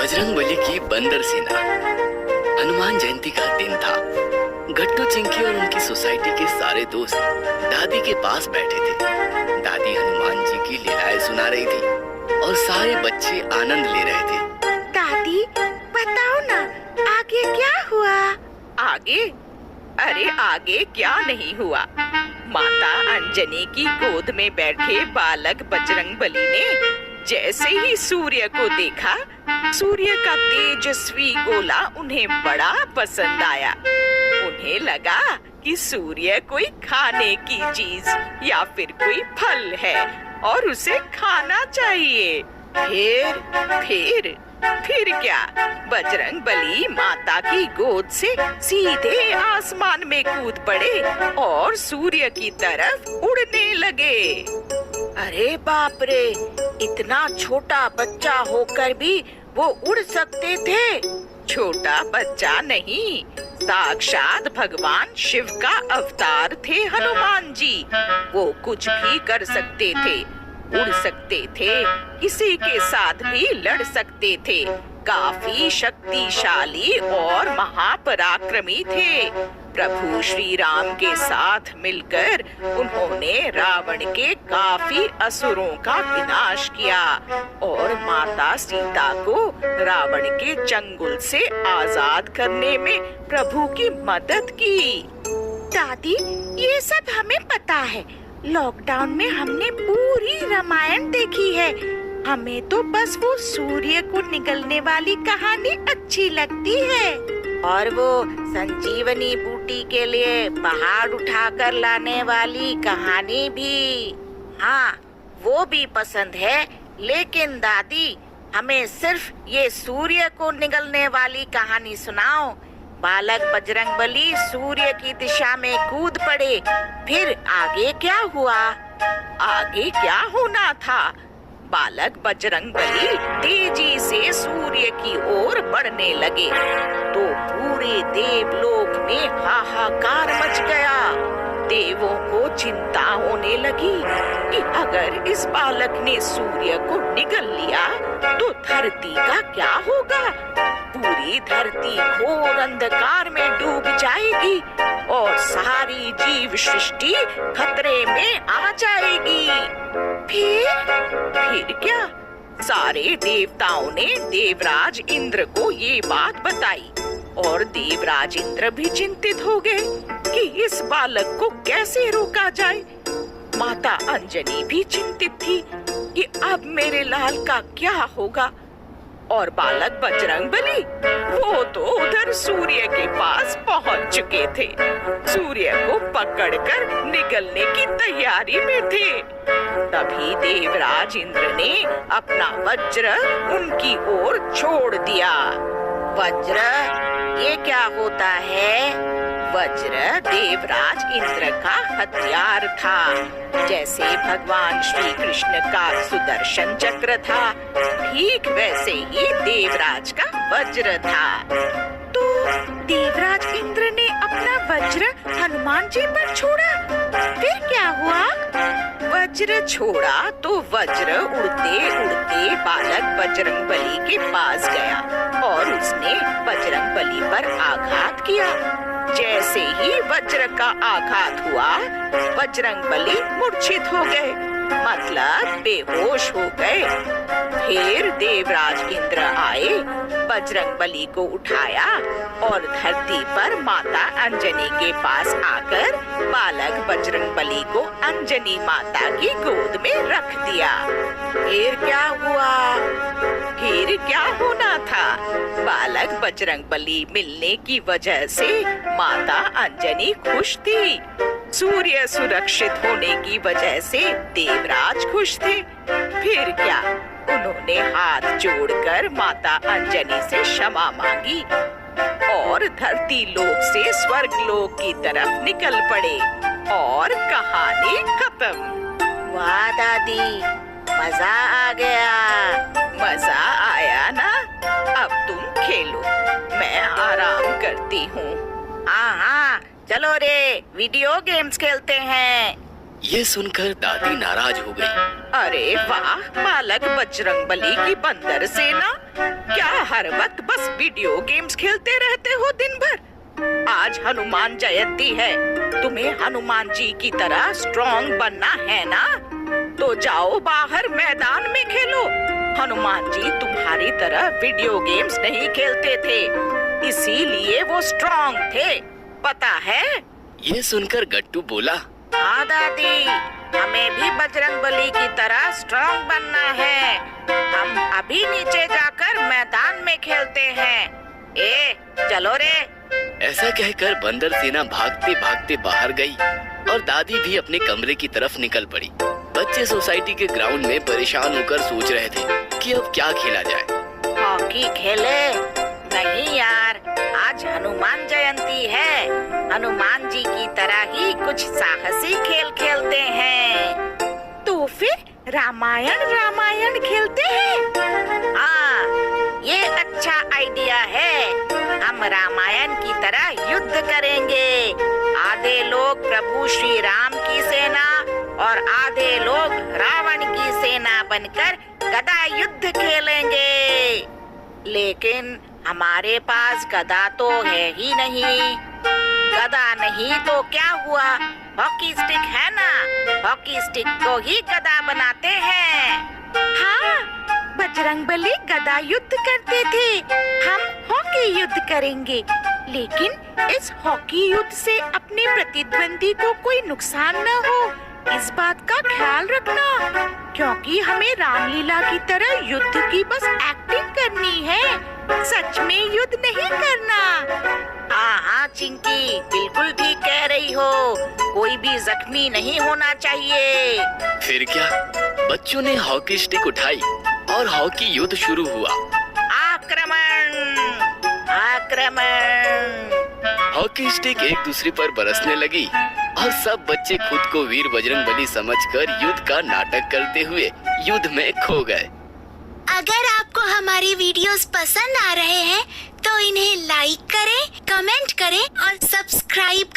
बजरंगबली की बंदर सेना। हनुमान जयंती का दिन था। गट्टू चिंकी और उनकी सोसाइटी के सारे दोस्त दादी के पास बैठे थे। दादी हनुमान जी की लीलाएं सुना रही थी और सारे बच्चे आनंद ले रहे थे। दादी बताओ ना, आगे क्या हुआ? आगे? अरे आगे क्या नहीं हुआ। माता अंजनी की गोद में बैठे बालक बजरंगबली ने जैसे ही सूर्य को देखा, सूर्य का तेजस्वी गोला उन्हें बड़ा पसंद आया। उन्हें लगा कि सूर्य कोई खाने की चीज या फिर कोई फल है और उसे खाना चाहिए। फिर क्या, बजरंगबली माता की गोद से सीधे आसमान में कूद पड़े और सूर्य की तरफ उड़ने लगे। अरे बाप रे, इतना छोटा बच्चा होकर भी वो उड़ सकते थे? छोटा बच्चा नहीं, साक्षात भगवान शिव का अवतार थे हनुमान जी। वो कुछ भी कर सकते थे, उड़ सकते थे, किसी के साथ भी लड़ सकते थे। काफी शक्तिशाली और महापराक्रमी थे। प्रभु श्री राम के साथ मिलकर उन्होंने रावण के काफी असुरों का विनाश किया और माता सीता को रावण के चंगुल से आजाद करने में प्रभु की मदद की। दादी ये सब हमें पता है। लॉकडाउन में हमने पूरी रामायण देखी है। हमें तो बस वो सूर्य को निगलने वाली कहानी अच्छी लगती है और वो संजीवनी बूटी के लिए पहाड़ उठाकर लाने वाली कहानी भी। हाँ, वो भी पसंद है। लेकिन दादी हमें सिर्फ ये सूर्य को निगलने वाली कहानी सुनाओ। बालक बजरंगबली सूर्य की दिशा में कूद पड़े, फिर आगे क्या हुआ? आगे क्या होना था? बालक बजरंगबली तेजी से सूर्य की ओर बढ़ने लगे तो पूरे देवलोक में हाहाकार मच गया। देवों को चिंता होने लगी कि अगर इस बालक ने सूर्य को निगल लिया तो धरती का क्या होगा। पूरी धरती घोर अंधकार में डूब जाएगी और सारी जीव सृष्टि खतरे में आ जाएगी। फिर क्या? सारे देवताओं ने देवराज इंद्र को ये बात बताई और देवराज इंद्र भी चिंतित हो गए कि इस बालक को कैसे रोका जाए। माता अंजनी भी चिंतित थी कि अब मेरे लाल का क्या होगा। और बालक बजरंगबली वो तो उधर सूर्य के पास पहुंच चुके थे। सूर्य को पकड़कर निगलने की तैयारी में थे। तभी देवराज इंद्र ने अपना वज्र उनकी ओर छोड़ दिया। वज्र, ये क्या होता है? वज्र देवराज इंद्र का हथियार था। जैसे भगवान श्री कृष्ण का सुदर्शन चक्र था, ठीक वैसे ही देवराज का वज्र था। तो देवराज इंद्र ने अपना वज्र हनुमान जी पर छोड़ा, फिर क्या हुआ? वज्र छोड़ा तो वज्र उड़ते उड़ते बालक बजरंगबली के पास गया और उसने बजरंगबली पर आघात किया। जैसे ही वज्र का आघात हुआ, बजरंगबली मूर्छित हो गए, मतलब बेहोश हो गए। फिर देवराज इंद्र आए, बजरंगबली को उठाया और धरती पर माता अंजनी के पास आकर बालक बजरंगबली को अंजनी माता की गोद में रख दिया। फिर क्या हुआ? फिर क्या होना था? बालक बजरंगबली मिलने की वजह से माता अंजनी खुश थी। सूर्य सुरक्षित होने की वजह से देवराज खुश थे। फिर क्या, उन्होंने हाथ जोड़कर माता अंजनी से क्षमा मांगी और धरती लोक से स्वर्ग लोक की तरफ निकल पड़े और कहानी खत्म। वाह दादी, मजा आ गया। मजा आया ना? अब तुम खेलो, मैं आराम करती हूँ। हाँ हाँ, चलो रे वीडियो गेम्स खेलते हैं। ये सुनकर दादी नाराज हो गई। अरे वाह, बालक बजरंगबली की बंदर सेना, क्या हर वक्त बस वीडियो गेम्स खेलते रहते हो दिन भर? आज हनुमान जयंती है, तुम्हें हनुमान जी की तरह स्ट्रॉन्ग बनना है ना? तो जाओ बाहर मैदान में खेलो। हनुमान जी तुम्हारी तरह वीडियो गेम्स नहीं खेलते थे, इसीलिए वो स्ट्रॉन्ग थे, पता है? ये सुनकर गट्टू बोला, हाँ दादी, हमें भी बजरंगबली की तरह स्ट्रॉन्ग बनना है। हम अभी नीचे जाकर मैदान में खेलते हैं। ए, चलो रे। ऐसा कहकर बंदर सेना भागते भागते बाहर गई और दादी भी अपने कमरे की तरफ निकल पड़ी। बच्चे सोसाइटी के ग्राउंड में परेशान होकर सोच रहे थे कि अब क्या खेला जाए। हॉकी खेले? नहीं यार, आज हनुमान जयंती है, हनुमान जी की तरह ही कुछ साहसी खेल खेलते हैं। तो फिर रामायण खेलते हैं। हाँ, ये अच्छा आइडिया है। हम रामायण की तरह युद्ध करेंगे। आधे लोग प्रभु श्री राम की सेना और आधे लोग रावण की सेना बनकर गदा युद्ध खेलेंगे। लेकिन हमारे पास गदा तो है ही नहीं। गदा नहीं तो क्या हुआ, हॉकी स्टिक है ना, हॉकी स्टिक को ही गदा बनाते हैं। हाँ, बजरंगबली गदा युद्ध करते थे, हम हॉकी युद्ध करेंगे। लेकिन इस हॉकी युद्ध से अपने प्रतिद्वंदी को कोई नुकसान न हो, इस बात का ख्याल रखना, क्योंकि हमें रामलीला की तरह युद्ध की बस एक्टिंग करनी है, सच में युद्ध नहीं करना। हाँ चिंकी, बिल्कुल ठीक कह रही हो, कोई भी जख्मी नहीं होना चाहिए। फिर क्या, बच्चों ने हॉकी स्टिक उठाई और हॉकी युद्ध शुरू हुआ। आक्रमण, आक्रमण। हॉकी स्टिक एक दूसरे पर बरसने लगी और सब बच्चे खुद को वीर बजरंगबली समझकर युद्ध का नाटक करते हुए युद्ध में खो गए। अगर आपको हमारी वीडियोस पसंद आ रहे हैं तो इन्हें लाइक करें, कमेंट करें और सब्सक्राइब